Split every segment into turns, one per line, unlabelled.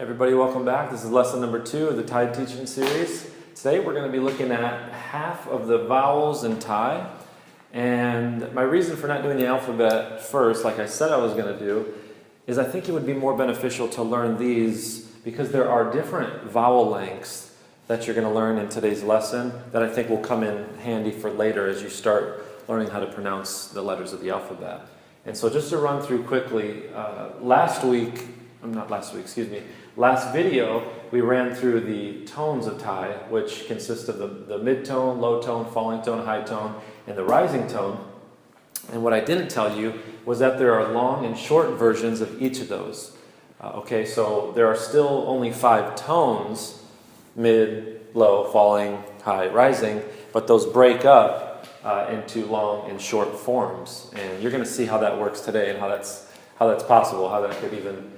Everybody, welcome back. This is lesson number 2 of the Thai teaching series. Today we're going to be looking at half of the vowels in Thai. And my reason for not doing the alphabet first, like I said I was going to do, is I think it would be more beneficial to learn these because there are different vowel lengths that you're going to learn in today's lesson that I think will come in handy for later as you start learning how to pronounce the letters of the alphabet. And so just to run through quickly, last video, we ran through the tones of Thai, which consist of the mid-tone, low tone, falling tone, high tone, and the rising tone. And what I didn't tell you was that there are long and short versions of each of those. Okay, so there are still only 5 tones, mid, low, falling, high, rising, but those break up into long and short forms. And you're going to see how that works today and how that's possible, how that could even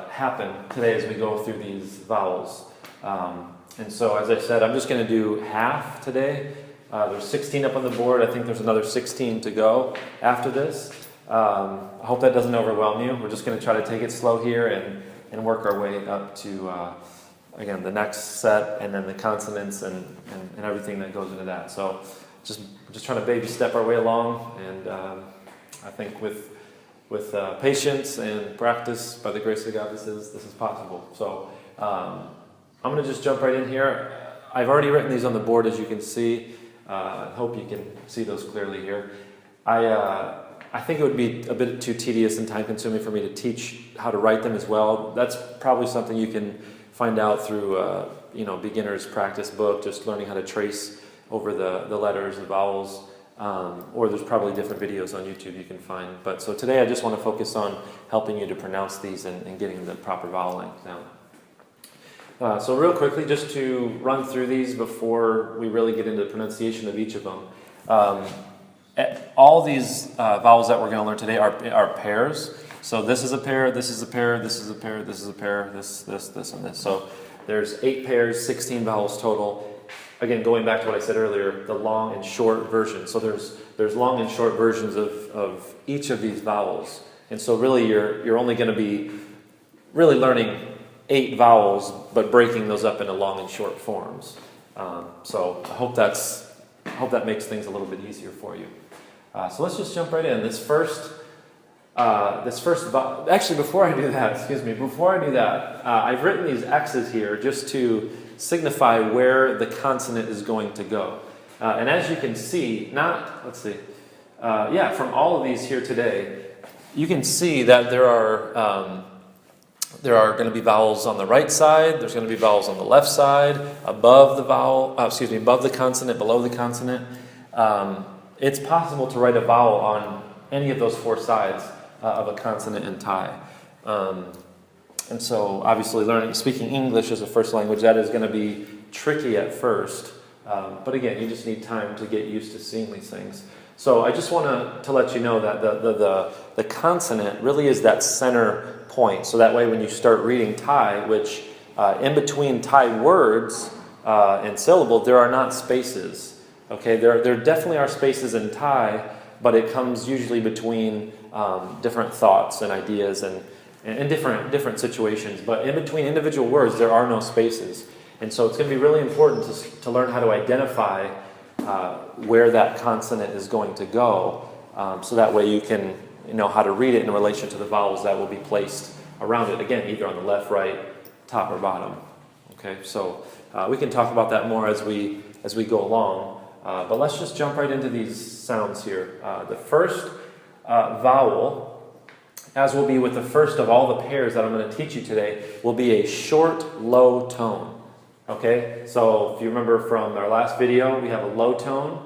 happen today as we go through these vowels. And so, as I said, I'm just going to do half today. There's 16 up on the board. I think there's another 16 to go after this. I hope that doesn't overwhelm you. We're just going to try to take it slow here and work our way up to, again, the next set and then the consonants and everything that goes into that. So just trying to baby step our way along, and I think with patience and practice, by the grace of God, this is possible. So I'm going to just jump right in here. I've already written these on the board, as you can see. I hope you can see those clearly here. I think it would be a bit too tedious and time-consuming for me to teach how to write them as well. That's probably something you can find out through beginner's practice book, just learning how to trace over the letters, the vowels. Or there's probably different videos on YouTube you can find. But so today I just want to focus on helping you to pronounce these and getting the proper vowel length down. So real quickly, just to run through these before we really get into the pronunciation of each of them. All these vowels that we're going to learn today are pairs. So this is a pair, this is a pair, this is a pair, this is a pair, this, and this. So there's 8 pairs, 16 vowels total. Again, going back to what I said earlier, the long and short version. So there's long and short versions of each of these vowels. And so really you're only going to be really learning 8 vowels, but breaking those up into long and short forms. So I hope that makes things a little bit easier for you. So let's just jump right in. Actually, before I do that, I've written these X's here just to signify where the consonant is going to go. And as you can see, from all of these here today, you can see that there are going to be vowels on the right side, there's going to be vowels on the left side, above the consonant, below the consonant. It's possible to write a vowel on any of those 4 sides of a consonant in Thai. And so, obviously, speaking English as a first language, that is going to be tricky at first. But again, you just need time to get used to seeing these things. So I just want to let you know that the consonant really is that center point. So that way, when you start reading Thai, which in between Thai words and syllables, there are not spaces. Okay, there definitely are spaces in Thai, but it comes usually between different thoughts and ideas and different situations. But in between individual words, there are no spaces. And so it's going to be really important to learn how to identify where that consonant is going to go, so that way you can know how to read it in relation to the vowels that will be placed around it. Again, either on the left, right, top, or bottom. Okay, so we can talk about that more as we go along. But let's just jump right into these sounds here. The first vowel, as will be with the first of all the pairs that I'm going to teach you today, will be a short, low tone. Okay, so if you remember from our last video, we have a low tone.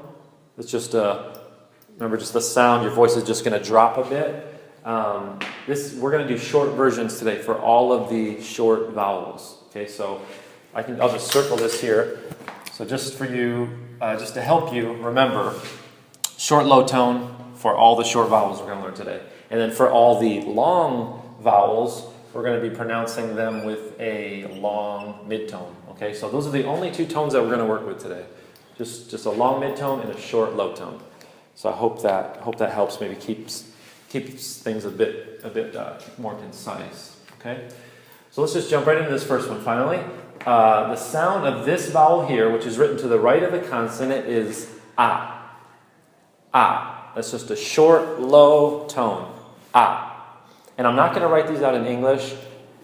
It's just remember just the sound, your voice is just going to drop a bit. We're going to do short versions today for all of the short vowels. Okay, so I'll just circle this here. So just for you, just to help you remember, short, low tone for all the short vowels we're going to learn today. And then for all the long vowels, we're going to be pronouncing them with a long mid-tone. Okay, so those are the only 2 tones that we're going to work with today. Just a long mid-tone and a short low tone. So I hope that helps, maybe keeps things a bit more concise. Okay, So let's just jump right into this first one finally. The sound of this vowel here, which is written to the right of the consonant, is ah. Ah. That's just a short, low tone. Ah. And I'm not going to write these out in English.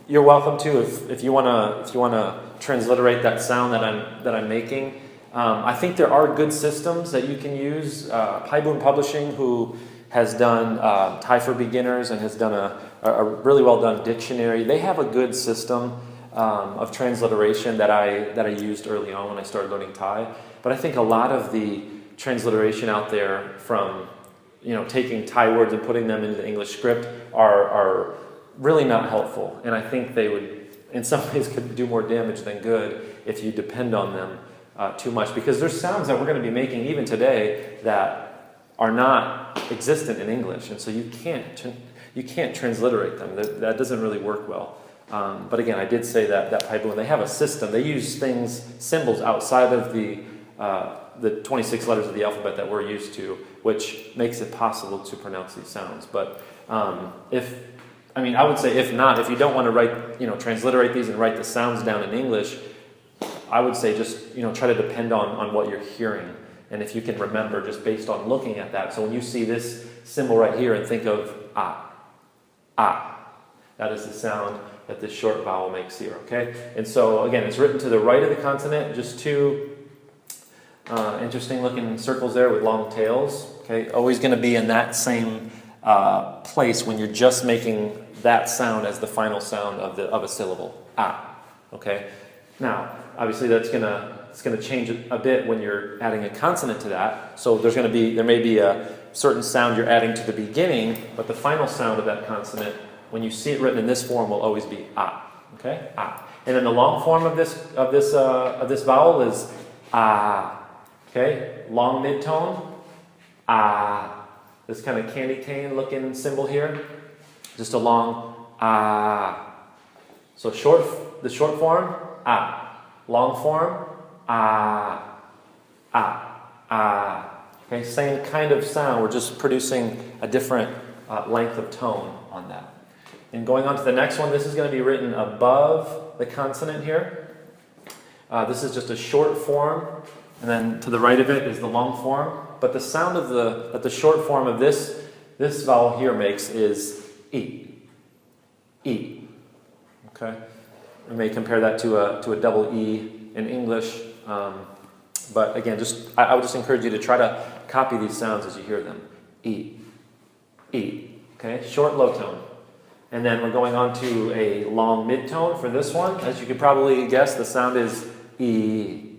You're welcome to if you want to transliterate that sound that I'm making. I think there are good systems that you can use. Paiboon Publishing, who has done Thai for Beginners and has done a really well done dictionary. They have a good system of transliteration that I used early on when I started learning Thai. But I think a lot of the transliteration out there from taking Thai words and putting them into the English script are really not helpful. And I think they would, in some ways, could do more damage than good if you depend on them too much. Because there's sounds that we're going to be making even today that are not existent in English, and so you can't transliterate them. That doesn't really work well. But again, I did say that Paiboon, they have a system. They use symbols outside of the 26 letters of the alphabet that we're used to, which makes it possible to pronounce these sounds. But I would say if you don't want to transliterate these and write the sounds down in English, I would say just try to depend on what you're hearing. And if you can remember just based on looking at that. So when you see this symbol right here and think of ah, ah, that is the sound that this short vowel makes here, okay? And so again, it's written to the right of the consonant, just two interesting looking circles there with long tails, okay? Always going to be in that same place when you're just making that sound as the final sound of a syllable, ah, okay? Now, obviously it's going to change a bit when you're adding a consonant to that. So there may be a certain sound you're adding to the beginning, but the final sound of that consonant, when you see it written in this form, will always be ah. Okay, ah. And then the long form of this vowel is ah. Okay, long mid-tone, ah. This kind of candy cane looking symbol here, just a long ah. So the short form, ah. Long form, ah, ah, ah. Okay, same kind of sound. We're just producing a different length of tone on that. And going on to the next one, this is going to be written above the consonant here. This is just a short form, and then to the right of it is the long form. But the sound that the short form of this vowel here makes is e, e. Okay, we may compare that to a double e in English, but again, I would just encourage you to try to copy these sounds as you hear them. E, e. Okay, short low tone. And then we're going on to a long mid-tone for this one. As you could probably guess, the sound is E,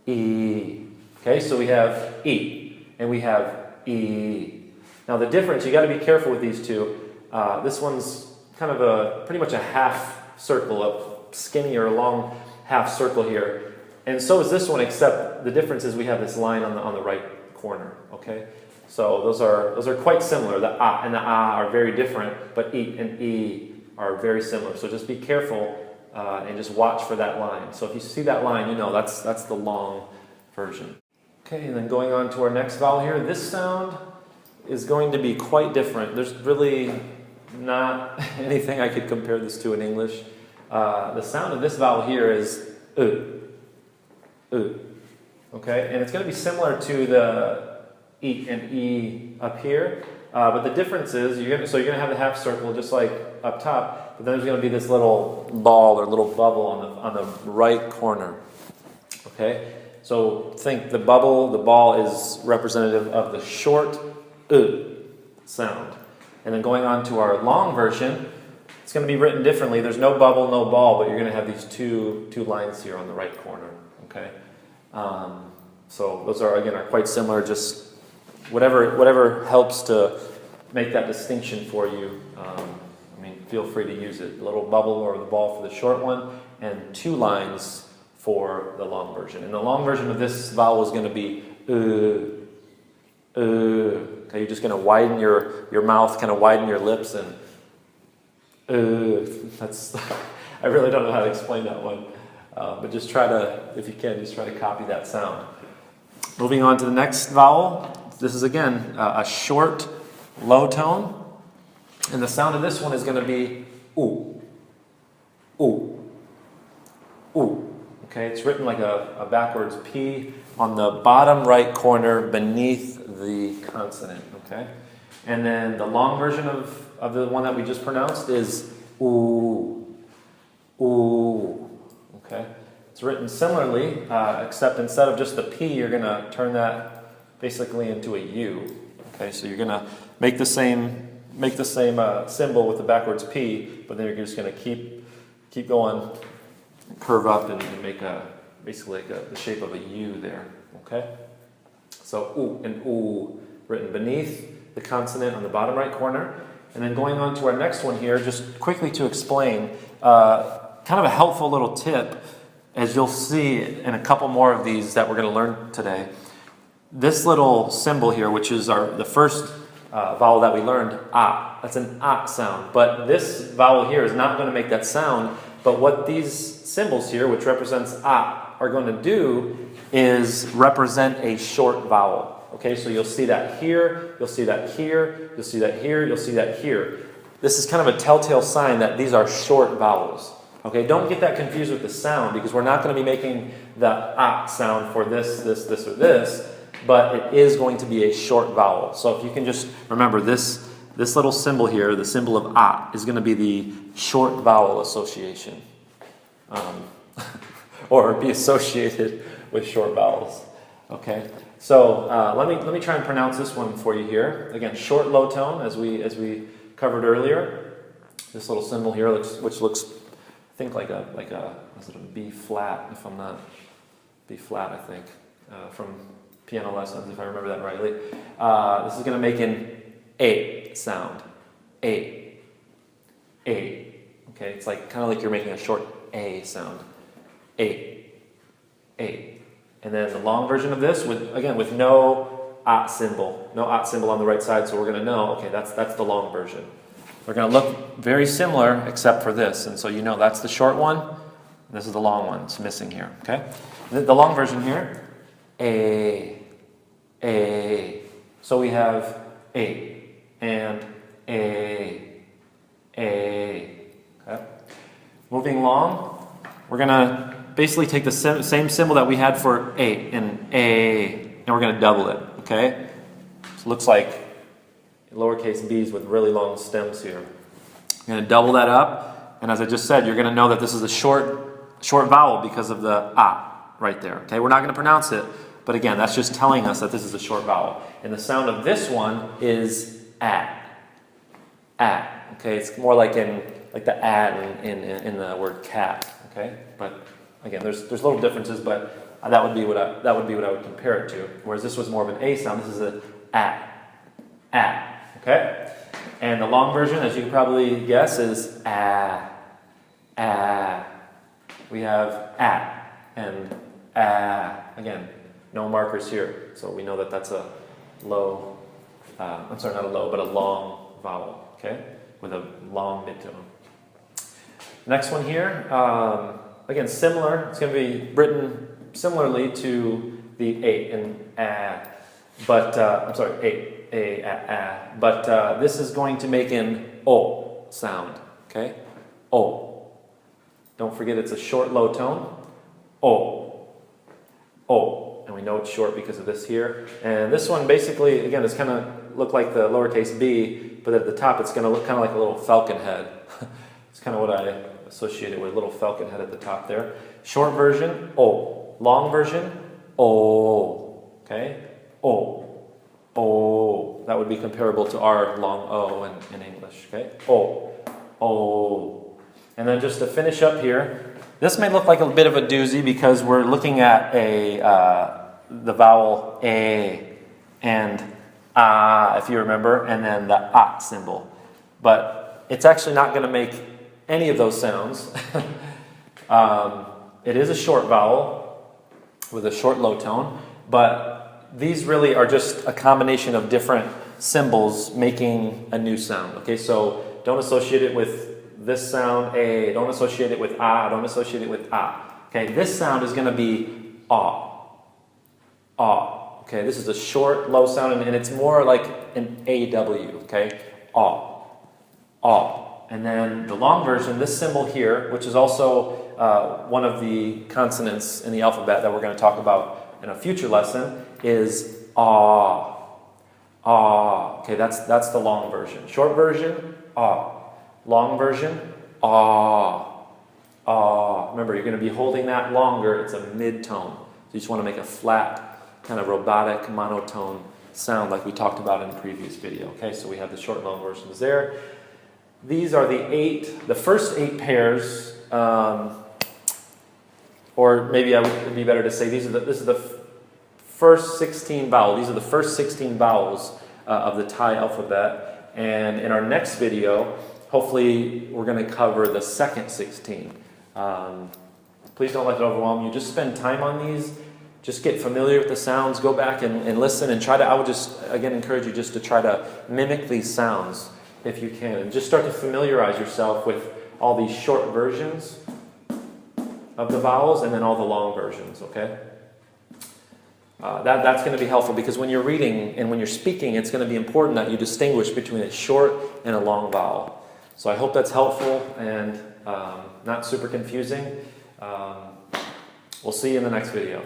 E. Okay, so we have E, and we have E. Now the difference, you got to be careful with these two. This one's kind of pretty much a half circle, a skinny or long half circle here. And so is this one, except the difference is we have this line on the right corner, okay? So those are quite similar. The ah and the ah are very different, but e and e are very similar. So just be careful and just watch for that line. So if you see that line, you know that's the long version. Okay, and then going on to our next vowel here. This sound is going to be quite different. There's really not anything I could compare this to in English. The sound of this vowel here is okay, and it's going to be similar to the E and E up here, but the difference is you're going to have the half circle just like up top, but then there's going to be this little ball or little bubble on the right corner. Okay, so think the ball is representative of the short sound, and then going on to our long version, it's going to be written differently. There's no bubble, no ball, but you're going to have these two lines here on the right corner. Okay, so those are quite similar. Just whatever helps to make that distinction for you. Feel free to use it. The little bubble or the ball for the short one, and two lines for the long version. And the long version of this vowel is going to be okay, you're just going to widen your mouth, kind of widen your lips, and that's. I really don't know how to explain that one, but just try to, if you can, just try to copy that sound. Moving on to the next vowel. This is again a short, low tone, and the sound of this one is going to be oo, ooh, ooh. Okay, it's written like a backwards P on the bottom right corner beneath the consonant, okay? And then the long version of the one that we just pronounced is ooh, ooh, okay? It's written similarly, except instead of just the P, you're going to turn that basically into a U, okay? So you're going to make the same symbol with the backwards P, but then you're just going to keep going, curve up and make basically like the shape of a U there, okay? So ooh and ooh written beneath the consonant on the bottom right corner. And then going on to our next one here, just quickly to explain, kind of a helpful little tip, as you'll see in a couple more of these that we're going to learn today. This little symbol here, which is the first vowel that we learned, ah, that's an ah sound. But this vowel here is not going to make that sound. But what these symbols here, which represents ah, are going to do is represent a short vowel. Okay, so you'll see that here, you'll see that here, you'll see that here, you'll see that here. This is kind of a telltale sign that these are short vowels. Okay, don't get that confused with the sound, because we're not going to be making the ah sound for this, or this, but it is going to be a short vowel. So if you can just remember this little symbol here, the symbol of ah, is going to be the short vowel association. Or be associated with short vowels. Okay, so let me try and pronounce this one for you here. Again, short low tone, as we covered earlier. This little symbol here, which looks, I think like a is it a B flat? If I'm not B flat, I think from piano lessons, if I remember that rightly. This is going to make an A sound. A. Okay, it's like kind of like you're making a short A sound. A. And then the long version of this, with no ah symbol on the right side, so we're going to know, okay, that's the long version. They're going to look very similar except for this, and so you know that's the short one, this is the long one, it's missing here, okay? The long version here, A. So we have A and A. Okay? Moving along, we're going to basically take the same symbol that we had for A, and we're going to double it, okay? So it looks like lowercase b's with really long stems here. You're going to double that up, and as I just said, you're going to know that this is a short vowel because of the ah right there, okay? We're not going to pronounce it, but again, that's just telling us that this is a short vowel. And the sound of this one is at, okay? It's more like the at in the word cat, okay? But again, there's little differences, but that would be what I would compare it to. Whereas this was more of an A sound. This is an at. Okay, and the long version, as you can probably guess, is ah. We have at and again, no markers here, so we know that that's a low. I'm sorry, not a low, but a long vowel. Okay, with a long midtone. Next one here. Again, similar. It's going to be written similarly to the A and but I'm sorry, A, but this is going to make an O sound. Okay, O. Don't forget it's a short low tone. O, and we know it's short because of this here. And this one basically, again, is kind of look like the lowercase b, but at the top it's going to look kind of like a little falcon head. It's kind of what I associate it with, a little falcon head at the top there. Short version, O. Long version, O. Okay? O. That would be comparable to our long O in English. Okay? O. And then just to finish up here, this may look like a bit of a doozy because we're looking at the vowel A and if you remember, and then the symbol. But it's actually not going to make any of those sounds. It is a short vowel with a short low tone, but these really are just a combination of different symbols making a new sound. Okay, so don't associate it with this sound A, don't associate it with don't associate it with Okay, this sound is going to be Okay, this is a short, low sound, and it's more like an AW. Okay, And then the long version, this symbol here, which is also one of the consonants in the alphabet that we're going to talk about in a future lesson, is ah. Ah. Okay, that's the long version. Short version, ah. Long version, ah. Ah. Remember, you're going to be holding that longer. It's a mid-tone. So you just want to make a flat, kind of robotic, monotone sound like we talked about in the previous video. Okay, so we have the short and long versions there. These are the first 8 pairs, or maybe it would be better to say this is the first 16 vowels. These are the first 16 vowels of the Thai alphabet. And in our next video, hopefully we're going to cover the second 16. Please don't let it overwhelm you. Just spend time on these. Just get familiar with the sounds. Go back and listen and try to, I would just, again, encourage you just to try to mimic these sounds if you can. And just start to familiarize yourself with all these short versions of the vowels and then all the long versions, okay? That's going to be helpful because when you're reading and when you're speaking, it's going to be important that you distinguish between a short and a long vowel. So I hope that's helpful and not super confusing. We'll see you in the next video.